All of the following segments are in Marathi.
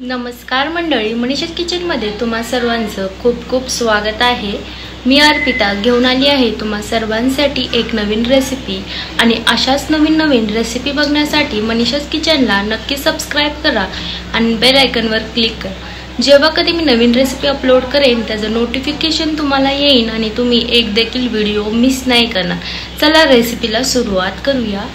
नमस्कार मंडळी, मनीषाज किचनमध्ये तुम्हा सर्वांचं खूप खूप स्वागत आहे। मी अर्पिता घेऊन आली आहे तुम्हा सर्वांसाठी एक नवीन रेसिपी आणि अशाच नवीन रेसिपी बघण्यासाठी मनीषाज किचनला नक्की सबस्क्राइब करा आणि बेल आयकॉनवर क्लिक करा। जेव्हा कधी मी नवीन रेसिपी अपलोड करेन त्याचं नोटिफिकेशन तुम्हाला येईल आणि तुम्ही एक देखील व्हिडिओ मिस नाही करणार। चला रेसिपीला सुरुवात करूया।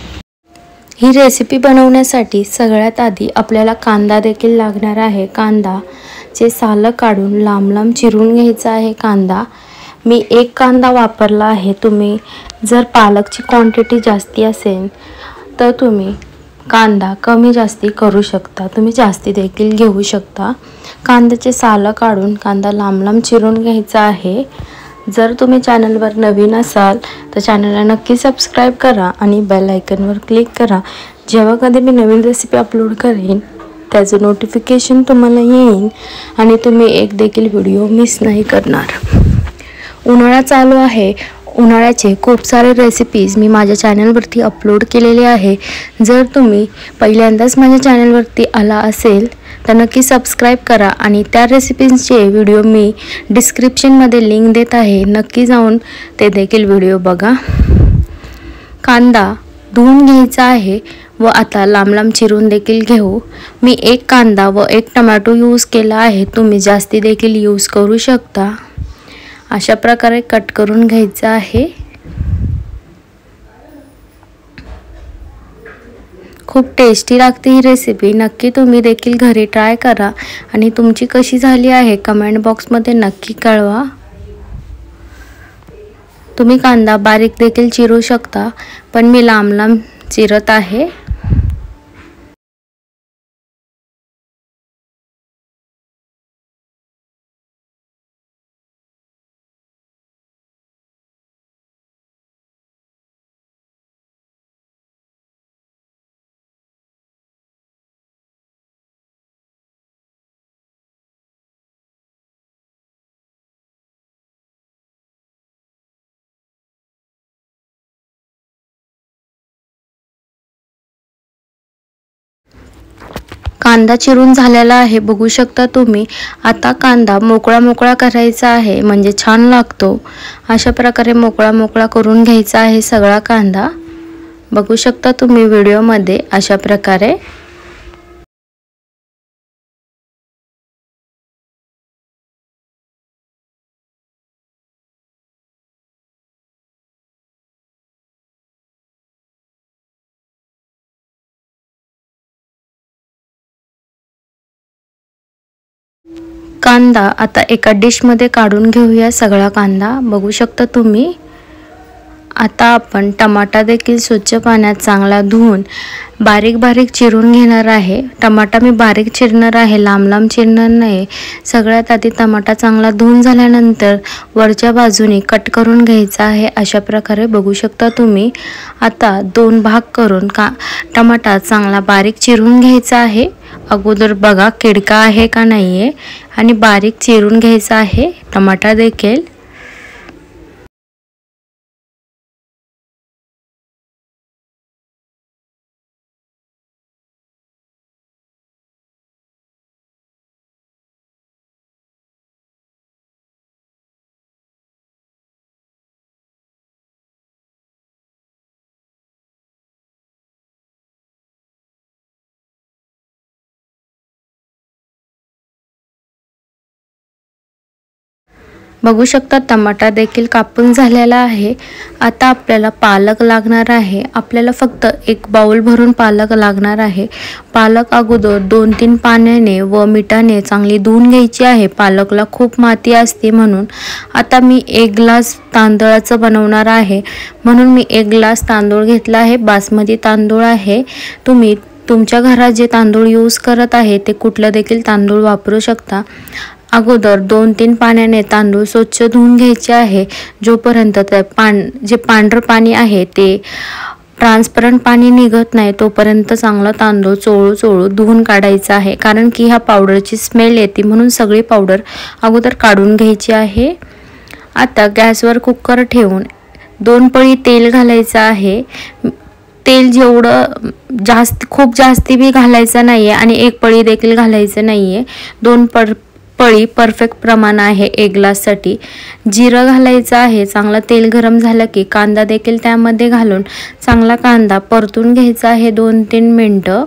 ही रेसिपी बनवण्यासाठी सगळ्यात आधी आपल्याला कांदा देखील लागणार आहे। कांदाचे साल काढून लांब लांब चिरून घ्यायचा आहे। कांदा मी एक कांदा वापरला आहे। तुम्ही जर पालकची क्वांटिटी जास्ती असेल तर तुम्ही कांदा कमी जास्ती करू शकता, तुम्ही जास्ती देखील घेऊ शकता। कांद्याचे साल काढून कांदा लांब लांब चिरून घ्यायचा आहे। जर तुम्ही चॅनलवर नवीन असाल तर चॅनलला नक्की सबस्क्राइब करा आणि बेल आयकॉनवर क्लिक करा। जेव्हा कधी मी नवीन रेसिपी अपलोड करेन त्याचं नोटिफिकेशन तुम्हाला येईल आणि तुम्ही एक देखील व्हिडिओ मिस नाही करणार। उन्हाळा चालू आहे, उन्हाळ्याचे खूप सारे रेसिपीज मी माझ्या चॅनलवरती अपलोड केलेले आहे। जर तुम्ही पहिल्यांदाच माझ्या चॅनलवरती आला असेल तर नक्की सबस्क्राइब करा आणि त्या रेसिपीजचे व्हिडिओ मी डिस्क्रिप्शनमध्ये लिंक देत आहे, नक्की जाऊन ते देखील व्हिडिओ बघा। कांदा धुवून घ्यायचा आहे व आता लांब लांब चिरून देखील घेऊ। मी एक कांदा व एक टोमॅटो यूज केला आहे, तुम्ही जास्ती देखील यूज करू शकता। अशा प्रकारे कट करून घ्यायचा आहे। खूप टेस्टी लागते ही रेसिपी, नक्की तुम्ही देखील घरी ट्राय करा आणि तुमची कशी झाली आहे कमेंट बॉक्समध्ये नक्की कळवा। तुम्ही कांदा बारीक देखील चिरू शकता, पण मी लांब लांब चिरत आहे। कांदा चिरून झालेला आहे, बघू शकता तुम्ही। आता कांदा मोकळा करायचा आहे म्हणजे छान लागतो। अशा प्रकारे मोकळा करून घ्यायचा आहे सगळा कांदा, बघू शकता तुम्ही व्हिडिओमध्ये अशा प्रकारे। कांदा आता एका डिशमध्ये काढून घेऊया सगळा कांदा, बघू शकता तुम्ही। आता आपण टमाटा देखील स्वच्छ पाण्यात चांगला धुवून बारीक चिरून घेणार आहे। टमाटा मी बारीक चिरणार आहे, लांब लांब चिरणार नाही। सगळ्यात आधी टमाटा चांगला धुवून झाल्यानंतर वरच्या बाजूने कट करून घ्यायचा आहे अशा प्रकारे, बघू शकता तुम्ही। आता दोन भाग करून टमाटा चांगला बारीक चिरून घ्यायचा आहे। अगोदर बघा किडका आहे का नाहीये आणि बारीक चिरून घ्यायचा आहे टमाटा देखील। बघू शकता टमाटा देखील कापून झालेला आहे। आता आपल्याला पालक लागणार आहे, आपल्याला फक्त एक बाउल भरून पालक लागणार आहे। पालक अगोदर 2-3 पाण्याने व मिठाने चांगली धुवून घ्यायची आहे, पालकला खूप माती असते म्हणून। आता मी 1 ग्लास तांदळाचं बनवणार आहे म्हणून मी 1 ग्लास तांदूळ घेतला आहे, बासमती तांदूळ आहे। तुम्ही तुमच्या घरात जे तांदूळ यूज करत आहे ते कुठलं देखील तांदूळ वापरू शकता। अगोदर 2-3 पाण्याने तांदूळ स्वच्छ धुवून घ्यायचे आहे, जोपर्यंत ते जे पांढरं पाणी आहे ते ट्रान्सपरंट पाणी निघत नाही तोपर्यंत चांगला तांदूळ चोळू धुवून काढायचा आहे, कारण की ह्या पावडरची स्मेल येते म्हणून सगळी पावडर अगोदर काढून घ्यायची आहे। आता गॅसवर कुकर ठेवून 2 पळी तेल घालायचं आहे। तेल जेवढं खूप जास्ती बी घालायचं नाही आहे आणि एक पळी देखील घालायचं नाही आहे. 2 पळी परफेक्ट प्रमाण आहे 1 ग्लाससाठी. जिरं घालायचं आहे. चांगलं तेल गरम झालं की कांदा देखील त्यामध्ये घालून चांगला कांदा परतून घ्यायचा आहे 2-3 मिनटं.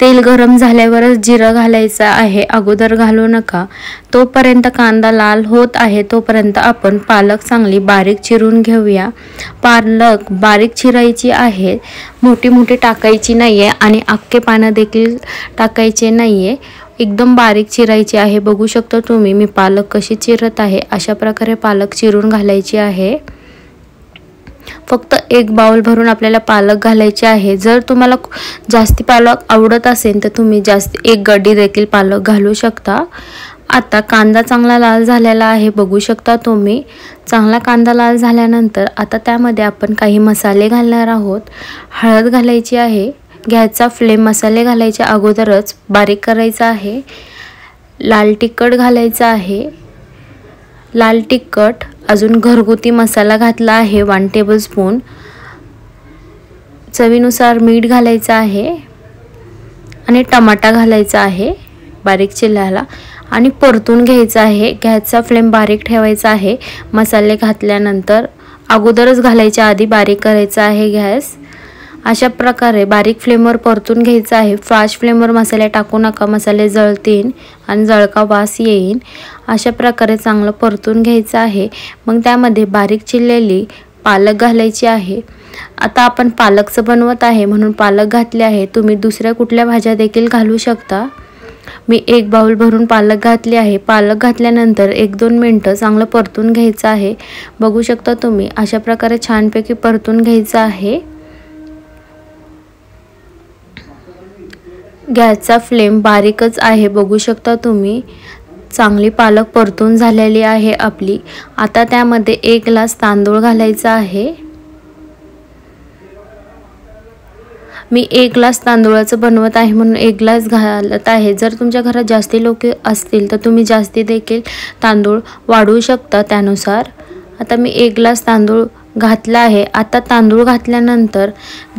तेल गरम झाल्यावरच जिरं घालायचं आहे, अगोदर घालू नका. तोपर्यंत कांदा लाल होत आहे तोपर्यंत आपण पालक चांगली बारीक चिरून घेऊया. पालक बारीक चिरायची आहे, मोठी मोठी टाकायची नाही आहे आणि अख्खे पानं देखील टाकायचे नाही आहे. एकदम बारीक चिरायची आहे. बघू शकता तुम्ही मी पालक कशी चिरत आहे. अशा प्रकारे पालक चिरून घालायची आहे. फक्त 1 बाउल भरून आपल्याला पालक घालायचे आहे. जर तुम्हाला जास्ती पालक आवडत असेल तर तुम्ही जास्त 1 गड्डी देखील पालक घालू शकता. आता कांदा चांगला लाल झालेला आहे. बघू शकता तुम्ही. चांगला कांदा लाल झाल्यानंतर आता त्यामध्ये आपण काही मसाले घालणार आहोत. हळद घालायची आहे. गॅसचा फ्लेम मसाले घालायच्या अगोदरच बारीक करायचा आहे. लाल तिखट घालायचं आहे. लाल तिखट अजून घरगुती मसाला घातला आहे 1 टेबलस्पून. चवीनुसार मीठ घालायचं आहे आणि टमाटा घालायचा आहे बारीक चिरलेला आणि परतून घ्यायचा आहे. गॅसचा फ्लेम बारीक ठेवायचा आहे. मसाले घातल्यानंतर अगोदरच घालायच्या आधी बारीक करायचा आहे गॅस. अशा प्रकारे बारीक फ्लेमवर परतून घ्यायचं आहे. फास्ट फ्लेमवर मसाले टाकू नका, मसाले जळतील आणि जळका वास येईल. अशा प्रकारे चांगलं परतून घ्यायचं आहे. मग त्यामध्ये बारीक चिरलेली पालक घालायची आहे. आता आपण पालकचं बनवत आहे म्हणून पालक घातले आहे. तुम्ही दुसऱ्या कुठल्या भाज्या देखील घालू शकता. मी 1 बाउल भरून पालक घातले आहे. पालक घातल्यानंतर 1-2 मिनटं चांगलं परतून घ्यायचं आहे. बघू शकता तुम्ही. अशा प्रकारे छानपैकी परतून घ्यायचं आहे. गॅसचा फ्लेम बारीकच आहे. बघू शकता तुम्ही. चांगली पालक परतून झालेली आहे आपली. आता त्यामध्ये 1 ग्लास तांदूळ घालायचा आहे. मी 1 ग्लास तांदूळाचं बनवत आहे म्हणून 1 ग्लास घालत आहे. जर तुमच्या घरात जास्ती लोक असतील तर तुम्ही जास्ती देखील तांदूळ वाढवू शकता त्यानुसार. आता मी 1 ग्लास तांदूळ घातला आहे. आता तांदूळ घातल्यानंतर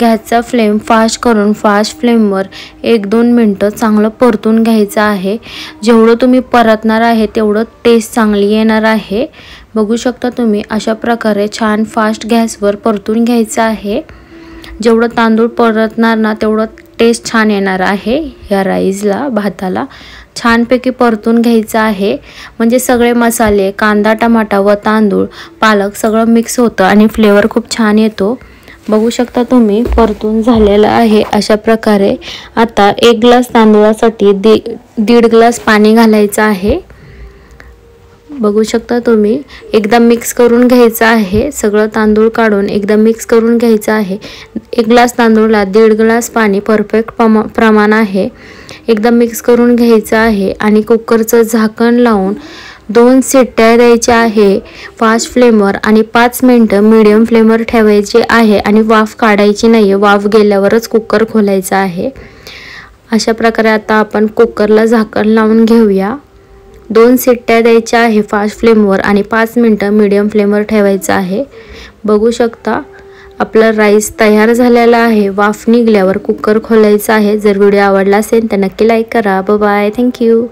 गॅसचा फ्लेम फास्ट करून फास्ट फ्लेमवर 1-2 मिनटं चांगलं परतून घ्यायचं आहे. जेवढं तुम्ही परतणार आहे तेवढं टेस्ट चांगली येणार आहे. बघू शकता तुम्ही. अशा प्रकारे छान फास्ट गॅसवर परतून घ्यायचं आहे. जेवढं तांदूळ परतणार ना तेवढं टेस्ट छान येणार आहे. या राईसला, भाताला छानपैकी परतून घ्यायचं आहे. म्हणजे सगळे मसाले, कांदा, टमाटा व तांदूळ, पालक सगळं मिक्स होतं आणि फ्लेवर खूप छान येतो. बघू शकता तुम्ही. परतून झालेलं आहे अशा प्रकारे. आता 1 ग्लास तांदूळासाठी 1.5 ग्लास पाणी घालायचं आहे. बघू शकता तुम्ही. एकदा मिक्स करून घ्यायचं आहे. सगळं तांदूळ काढून एकदा मिक्स करून घ्यायचं आहे. 1 ग्लास तांदूळला 1.5 ग्लास पाणी परफेक्ट प्रमाण आहे. एकदा मिक्स करून घ्यायचं आहे आणि कुकरचं झाकण लावून 2 शिट्ट्या द्यायच्या आहे फास्ट फ्लेमवर आणि 5 मिनटं मीडियम फ्लेमवर ठेवायचे आहे आणि वाफ काढायची नाही आहे. वाफ गेल्यावरच कुकर खोलायचा आहे. अशा प्रकारे आता आपण कुकरला झाकण लावून घेऊया. 2 शिट्ट्या द्यायच्या आहे फास्ट फ्लेमवर आणि 5 मिनटं मीडियम फ्लेमवर ठेवायचं आहे. बघू शकता आपला राईस तयार झालेला आहे. वाफ निघल्यावर कुकर खोलायचा आहे. जर व्हिडिओ आवडला असेल तर नक्की लाईक करा. Bye bye. थँक्यू.